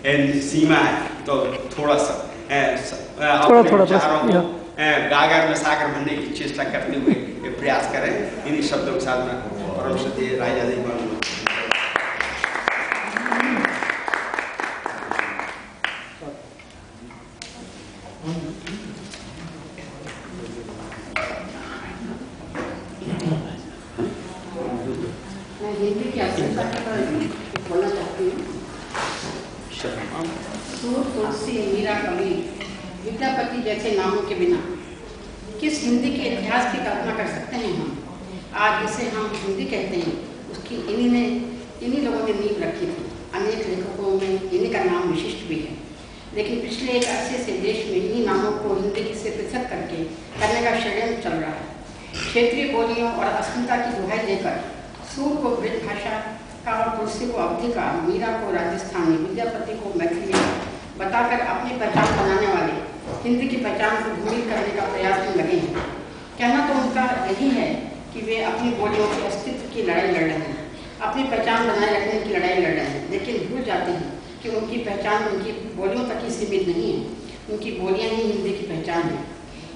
सीमा है, तो थोड़ा सा थोड़ा गागर में सागर बनने की चेष्टा करते हुए प्रयास करें। इन्हीं शब्दों के साथ मैं परम श्रद्धेय राजा जी मानूंगा। बोलना चाहती हूँ। सूर, तुलसी, मीरा, कबीर, विद्यापति जैसे नामों के बिना किस हिंदी के इतिहास की कल्पना कर सकते हैं हम? आज जिसे हम हिंदी कहते हैं उसकी इन्हीं लोगों ने नींव रखी थी। अनेक लेखकों में इन्हीं का नाम विशिष्ट भी है, लेकिन पिछले एक अरसे से देश में इन्हीं नामों को हिंदी से पृथक करने का षड्यंत्र चल रहा है। क्षेत्रीय बोलियों और अस्मिता की दुहाई देकर सूर को ब्रज भाषा का और तुलसी को अवधी का, मीरा को राजस्थानी, विद्यापति को मैथिली बताकर अपनी पहचान बनाने वाले हिंदी की पहचान को धूमिल करने का प्रयास में लगे हैं। कहना तो उनका यही है कि वे अपनी बोलियों के अस्तित्व की लड़ाई लड़ रहे हैं, अपनी पहचान बनाए रखने की लड़ाई लड़ रहे हैं, लेकिन भूल जाते हैं कि उनकी पहचान उनकी बोलियों तक ही सीमित नहीं है। उनकी बोलियाँ ही हिंदी की पहचान है।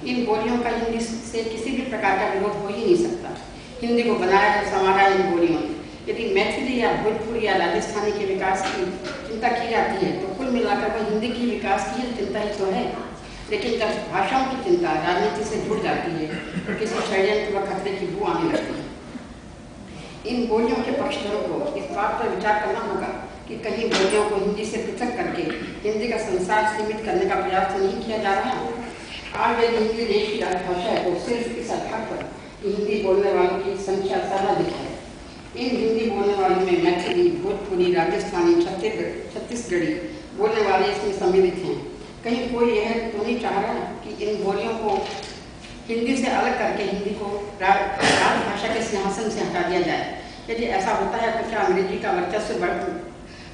इन बोलियों का हिंदी से किसी भी प्रकार का विरोध हो ही नहीं सकता। हिंदी को बनाया है, संवारा इन बोलियों ने। यदि मैथिली या भोजपुरी या राजस्थानी के विकास की चिंता की जाती है तो कुल मिलाकर वह हिंदी की विकास की चिंता ही तो है। लेकिन जब भाषाओं की चिंता राजनीति से जुड़ जाती है तो किसी षड्यंत्र व खतरे की बू आने लगती है। इन बोलियों के पक्षधरों को इस बात पर विचार करना होगा कि कहीं बोलियों को हिंदी से पृथक करके हिंदी का संसार सीमित करने का प्रयास तो नहीं किया जा रहा है। आज यदि हिंदी देश की राजभाषा है तो सिर्फ इस आधार पर कि हिंदी बोलने वालों की संख्या सर्वाधिक है। इन हिंदी बोलने वालों में मैथिली, भोजपुरी, राजस्थानी, छत्तीसगढ़ी बोलने वाले इसमें सम्मिलित हैं। कहीं कोई यह तो नहीं चाह रहा कि इन बोलियों को हिंदी से अलग करके हिंदी को राजभाषा के सिंहासन से हटा दिया जाए? यदि ऐसा होता है तो क्या अंग्रेजी का वर्चस्व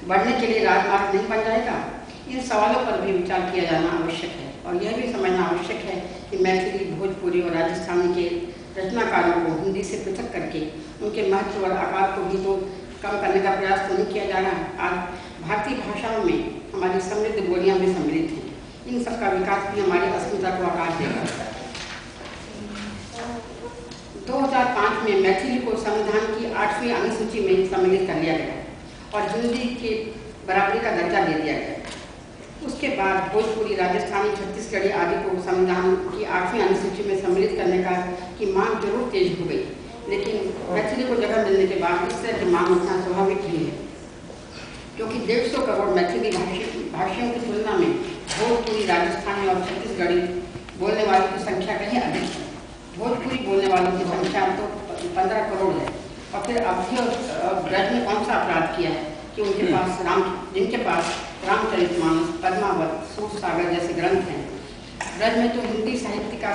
बढ़ने के लिए राजमार्ग नहीं बन जाएगा? इन सवालों पर भी विचार किया जाना आवश्यक है और यह भी समझना आवश्यक है कि मैथिली, भोजपुरी और राजस्थानी के रचनाकारों को हिंदी से पृथक करके उनके महत्व और आकार को भी तो कम करने का प्रयास तो नहीं किया जा रहा है। आज भारतीय भाषाओं में हमारी समृद्ध बोलियां भी सम्मिलित हैं। इन सब का विकास भी हमारी अस्मिता को आकार देगा। 2005 में मैथिली को संविधान की 8वीं अनुसूची में सम्मिलित कर लिया गया और हिंदी के बराबरी का दर्जा दे दिया गया। उसके बाद भोजपुरी, राजस्थानी, छत्तीसगढ़ी आदि को संविधान की 8वीं अनुसूची में सम्मिलित करने की मांग जरूर तेज हो गई, लेकिन मैथिली को जगह मिलने के बाद इस तरह की मांग उतना स्वाभाविक नहीं है, क्योंकि 150 करोड़ मैथिली भाषियों की तुलना में भोजपुरी, राजस्थानी और छत्तीसगढ़ी बोलने वालों की संख्या कहीं अधिक है। भोजपुरी बोलने वालों की संख्या तो 15 करोड़ है। और फिर अवधी और ब्रज ने कौन सा अपराध किया है कि जिनके पास रामचरितमानस, पद्मावत, सूरसागर जैसे ग्रंथ हैं। ब्रज में तो हिंदी साहित्य का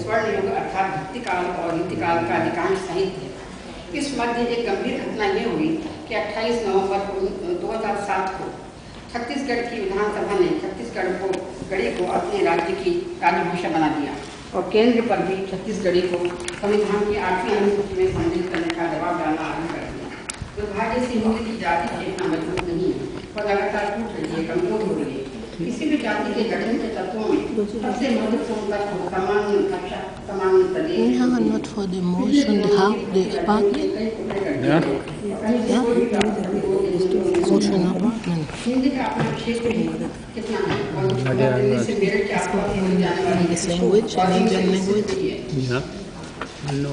स्वर्ण युग अर्थात भक्ति काल और रीति काल का अधिकांश साहित्य है। इस मध्य एक गंभीर घटना यह हुई कि 28 नवंबर 2007 को छत्तीसगढ़ की विधानसभा ने छत्तीसगढ़ी को अपने राज्य की राजभाषा बना दिया और केंद्र पर भी छत्तीसगढ़ी को संविधान की 8वीं अनुसूची में सम्मिलित करने का दबाव डालना आरंभ कर दिया। दुर्भाग्य से हिंदी की जाति चेतना मजबूत नहीं है और लगातार टूट रही है, कमजोर हो रही है। किसी भी जाति के गठन के तत्वों में सबसे महत्वपूर्ण तत्व सामान्य भाषा, सामान्य प्रदेश। Not for the motion, half the apartment. Motion apartment. Hindi का अपना क्षेत्र कितना है? English language and Indian language. Yeah. No.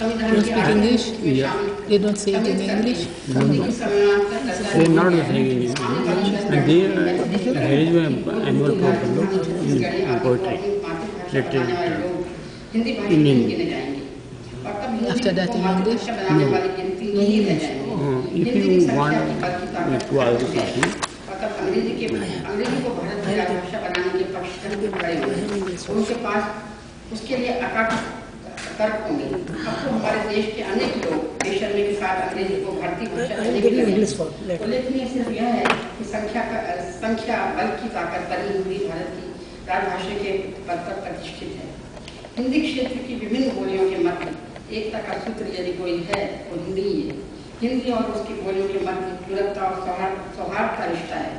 You speak English? Yeah. They don't say it in English? No. They are not saying in English. And there is an annual program in poetry, literature, in Hindi. After that in English? No. If you want to ask something, अंग्रेजी को भारत की राजभाषा बनाने के पक्षधर खड़े हुए उनके पास उसके लिए अकाट तर्क होंगे। अब तो हमारे देश के अनेक लोग बेशर्मी के साथ अंग्रेजी को भारतीय भाषा उल्लेखनीय सिर्फ यह है कि संख्या बल की ताकत पर ही हिंदी भारत की राजभाषा के पद पर प्रतिष्ठित है। हिंदी क्षेत्र की विभिन्न बोलियों के मध्य एकता का सूत्र यदि कोई है वो हिंदी ही है। हिंदी और उसकी बोलियों के मध्य दृढ़ता और सौहार्द का रिश्ता है।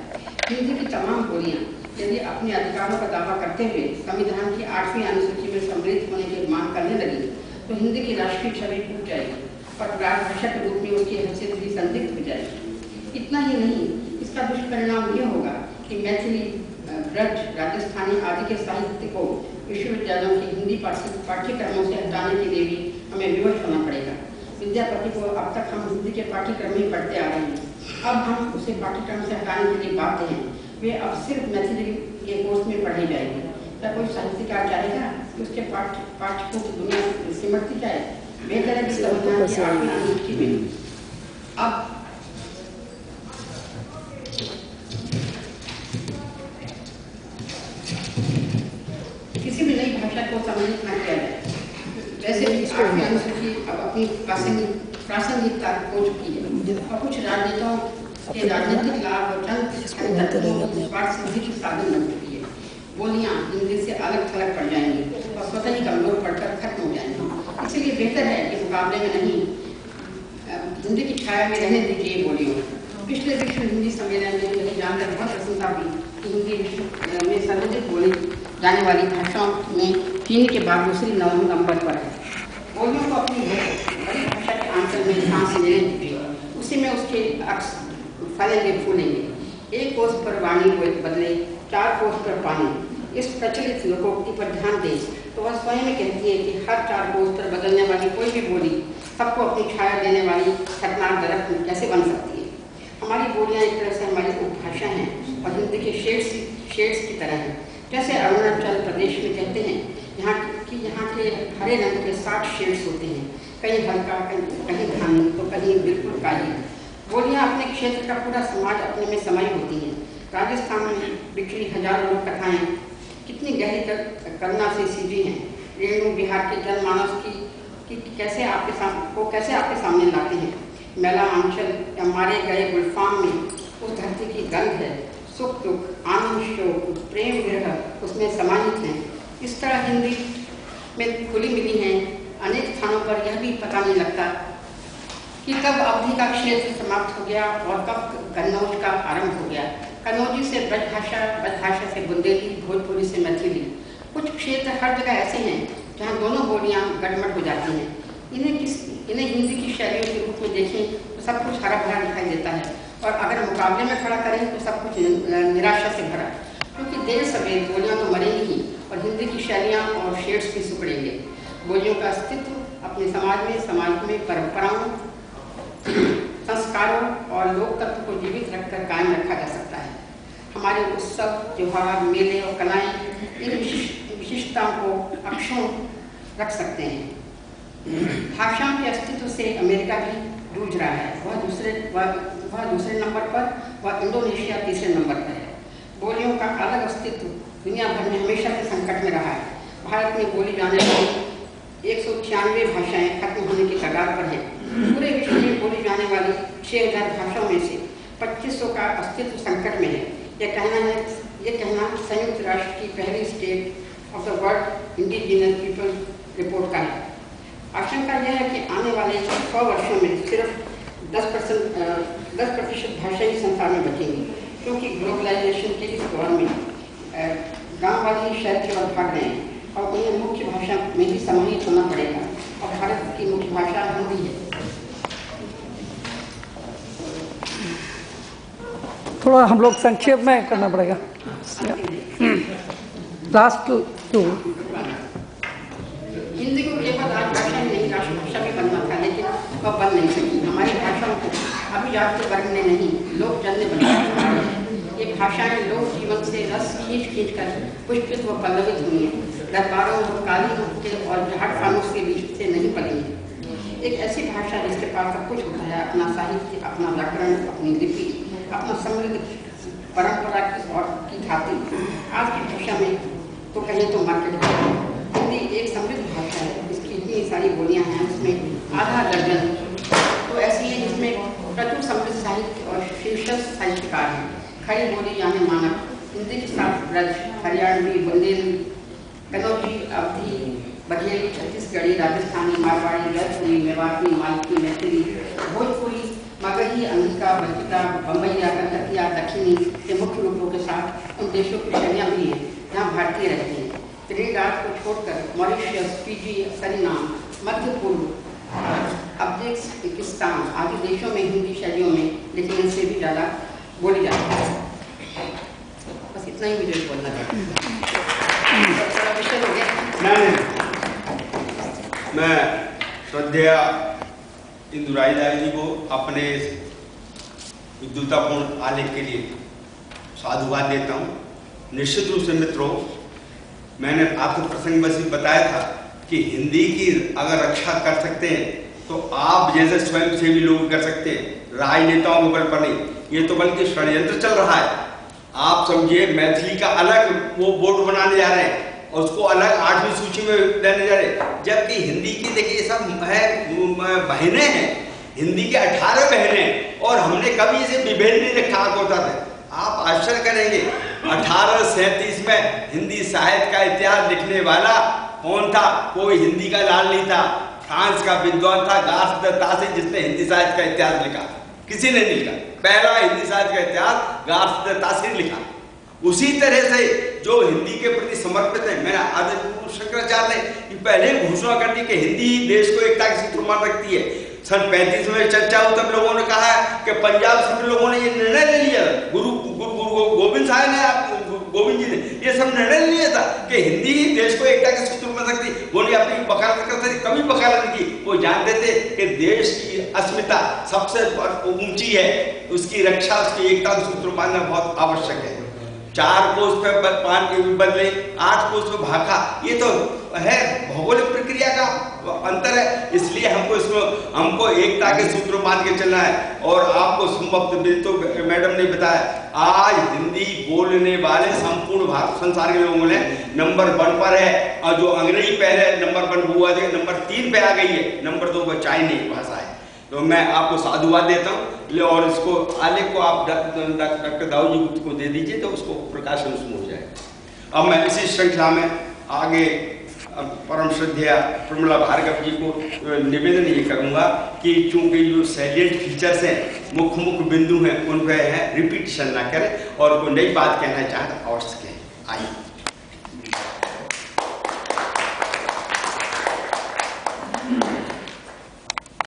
हिंदी की तमाम बोलियाँ यदि अपने अधिकारों का दावा करते हुए संविधान की 8वीं अनुसूची में सम्मिलित होने की मांग करने लगी तो हिंदी की राष्ट्रीय छवि टूट जाएगी और राजभाषा के रूप में उसकी हैसियत भी संदिग्ध हो जाएगी। इतना ही नहीं, इसका दुष्परिणाम यह होगा कि मैथिली, ब्रज, राजस्थानी आदि के साहित्य को विश्वविद्यालयों की हिंदी पाठ्यक्रमों से हटाने के लिए भी हमें विवश होना पड़ेगा। विद्यापति को अब तक हम हिंदी के पाठ्यक्रम में पढ़ते आ रहे हैं, अब हम उसे पाठ्यक्रम से हटाने के लिए बाध्य हैं। वे अब सिर्फ मैथिली के कोर्स में पढ़ी जाएगी। क्या कोई साहित्यकार चाहेगा कि उसके पाठ्य को दुनिया से सिमटती जाए? बेहतर है कि संविधान की 8वीं अनुसूची में अब किसी भी नई भाषा को सम्मिलित न किया जाए। वैसे भी 8वीं अनुसूची अब अपनी प्रासंगिकता खो चुकी है और कुछ राजनेताओं के राजनीतिक लाभ और चंद स्वार्थ सिद्धि की साधन बन चुकी है। बोलियां हिंदी से अलग थलग पड़ जाएंगी और स्वतः ही कमजोर पड़कर खत्म हो जाएंगी। इसलिए बेहतर है कि मुकाबले में नहीं, हिंदी की छाया में रहने दीजिए बोलियों। पिछले विश्व हिंदी सम्मेलन में मुझे जानकर बहुत प्रसन्नता हुई कि हिंदी विश्व में सर्वाधिक बोली जाने वाली भाषाओं में चीन के बाद दूसरी नंबर पर है। बोलियों को अपनी बड़ी भाषा के आंचल में सांस लेने दीजिए, उसी में उसके अक्स फलेंगे फूलेंगे। एक कोस पर वाणी बदले 4 कोस पर पानी। इस प्रचलित लोकोक्ति पर ध्यान दें तो वह स्वयं में कहती है कि हर 4 कोस पर बदलने वाली कोई भी बोली सबको अपनी छाया देने वाली खतरनाक दरख्त कैसे बन सकती है। हमारी बोलियाँ एक तरह से हमारी उपभाषा हैं और हिंदी के शेड्स की तरह हैं। जैसे अरुणाचल प्रदेश में कहते हैं यहाँ के हरे रंग के 60 शेड्स होते हैं, कहीं हल्का, कहीं घानी तो कहीं बिल्कुल काली। बोलियाँ अपने क्षेत्र का पूरा समाज अपने में समाई होती हैं। राजस्थान में बिखरी हजारों लोक कथाएँ कितनी गहरी करुणा से सीधी हैं। रेणु बिहार के जनमानस की कैसे आपके सामने लाते हैं। मेला आंचल या मारे गए गुलफाम में उस धरती की गंध है। सुख दुख, आनंद शोक, प्रेम विरह उसमें समाहित हैं। इस तरह हिंदी में खुली मिली हैं अनेक स्थानों पर यह भी पता नहीं लगता कि कब अवधि का क्षेत्र समाप्त हो गया और कब कन्नौज का आरंभ हो गया। कन्नौजी से ब्रजभाषा से बुंदेली, भोजपुरी से मैथिली। कुछ क्षेत्र हर जगह ऐसे हैं जहाँ दोनों बोलियाँ गड़मड़ हो जाती हैं। इन्हें हिंदी की शैलियों के रूप में देखें तो सब कुछ हरा भरा दिखाई देता है और अगर मुकाबले में खड़ा करें तो सब कुछ निराशा से भरा, क्योंकि देर सवेर बोलियाँ तो मरेंगी ही और हिंदी की शैलियाँ और शेड्स भी सुकड़ेंगे। बोलियों का अस्तित्व अपने समाज में परंपराओं, संस्कारों और लोक तत्व को जीवित रखकर कायम रखा जा सकता है। हमारे उत्सव, त्योहार, मेले और कलाएँ इन विशिष्टताओं को अक्षुण्ण रख सकते हैं। भाषाओं के अस्तित्व से अमेरिका भी जूझ रहा है। वह दूसरे नंबर पर, वह इंडोनेशिया तीसरे नंबर पर है। बोलियों का अलग अस्तित्व दुनिया भर में हमेशा से संकट में रहा है। भारत में बोली जाने वाली 196 भाषाएं खत्म होने की कगार पर हैं। पूरे विश्व में बोली जाने वाली 6000 भाषाओं में से 2500 का अस्तित्व संकट में है। यह कहना संयुक्त राष्ट्र की पहली state of the world indigenous people report का है। आशंका यह है कि आने वाले 100 वर्षों में सिर्फ 10% भाषाएं संसार में बचेंगी, क्योंकि ग्लोबलाइजेशन के इस दौर में गाँव वाले शहर की ओर भाग रहे हैं और उन्हें मुख्य भाषा में ही समाहित होना पड़ेगा और भारत की मुख्य भाषा हिंदी है। थोड़ा हम लोग संक्षेप में करना पड़ेगा। लास्ट टू हिंदी को केवल राजभाषा ही नहीं, राष्ट्रभाषा भी बनना था, लेकिन वह बन नहीं सकी। हमारी भाषाओं को अभिजात के वर्ग ने नहीं, लोक जन ने बनाया। ये भाषाएं लोक जीवन से रस खींच कर पुष्पित व पल्लवित हुई हैं। दरबारों और काली के और झाड़ फानूस के बीच से नहीं पली है। एक ऐसी भाषा जिसके पास सब कुछ होता है, अपना साहित्य, अपना व्याकरण, अपनी लिपि, अपना समृद्ध परंपरा की खातिर। आज की भाषा में तो कहें तो मार्केट हिंदी एक समृद्ध भाषा है। इसकी इतनी सारी बोलियां हैं, उसमें आधा दर्जन तो ऐसी है जिसमें प्रचुर समृद्ध साहित्य और शीर्षक साहित्यकार हैं। खड़ी बोली यानी मानक हिंदी के साथ ब्रज, हरियाणवी, बुंदेली, कन्नौजी, अवधी, बघेली, छत्तीसगढ़ी, राजस्थानी, मारवाड़ी, जयपुरी, मेवाड़ी, मालवी, मैथिली, भोजपुरी, मगही, अंगिका, बल्किका, बम्बईया, कलकतिया, दक्षिणी के मुख्य रूपों के साथ उन देशों की शैलियाँ भी हैं जहाँ भारतीय रहते हैं। त्रिनिदाद को छोड़कर मॉरिशस, फिजी, सरीनाम, मध्य पूर्व, अफगानिस्तान आदि देशों में हिंदी शैलियों में, लेकिन इनसे भी ज़्यादा बोली जाती है। बस इतना ही मुझे बोलना था। नहीं, मैं श्रद्धेय इंदु रायजादी जी को अपने विद्वतापूर्ण आलेख के लिए साधुवाद देता हूँ। निश्चित रूप से मित्रों, मैंने आपको प्रसंग बस बताया था कि हिंदी की अगर रक्षा कर सकते हैं तो आप जैसे स्वयंसेवी लोग कर सकते हैं, राजनेताओं के बल पर नहीं। ये तो बल्कि षड्यंत्र चल रहा है। आप समझिए, मैथिली का अलग वो बोर्ड बनाने जा रहे हैं और उसको अलग 8वीं सूची में देने जा रहे हैं, जबकि हिंदी की देखिए सब है बहनें हैं, हिंदी के 18 बहनें, और हमने कभी इसे विभेद नहीं रखा होता था। आप आश्चर्य करेंगे, 1837 में हिंदी साहित्य का इतिहास लिखने वाला कौन था? कोई हिंदी का लाल नहीं था, फ्रांस का विद्वान था गार्स द तासी, जिसने हिंदी साहित्य का इतिहास लिखा। किसी ने नहीं लिखा। पहला हिंदी साहित्य का इतिहास गार्स द तासी ने लिखा। उसी तरह से जो हिंदी के प्रति समर्पित है, मैंने आदित्य शंकराचार्य ने पहले घोषणा कर दी कि हिंदी देश को एकता के सूत्र मान रखती है। सन 35 में चर्चा हुई, तब लोगों ने कहा कि पंजाब से लोगों ने ये निर्णय ले लिया, गुरु गोविंद साहब ने, गोविंद जी ने ये सब निर्णय लिया था कि हिंदी ही देश को एकता के सूत्र में सकती। वो ने अपनी वकालत करते थे, कभी वकालत नहीं की। वो जानते थे कि देश की अस्मिता सबसे ऊंची है, उसकी रक्षा, उसकी एकता के सूत्र मानना बहुत आवश्यक है। 4 कोस पे बदले, 8 कोस पे भाखा, ये तो है भौगोलिक प्रक्रिया का अंतर है। इसलिए हमको एकता के सूत्र मान के चलना है। और आपको तो मैडम ने बताया, आज हिंदी बोलने वाले संपूर्ण भारत संसार के लोगों ने नंबर 1 पर है, और जो अंग्रेजी पहले नंबर 1 हुआ थे, नंबर 3 पे आ गई है, नंबर 2 पर चाइनीज भाषा है। तो मैं आपको साधुवाद देता हूँ, और इसको आलेख को आप डॉक्टर दाऊ जी को दे दीजिए तो उसको प्रकाशन उसमें हो जाए। अब मैं इसी श्रृंखला में आगे परम श्रद्धेय प्रमिला भार्गव जी को निवेदन ये करूँगा कि चूंकि जो सैलिएंट फीचर्स हैं, मुख्य बिंदु हैं, उन पर है रिपीटिशन ना करें, और कोई नई बात कहना चाहें तो अवश्य कहें। आइए।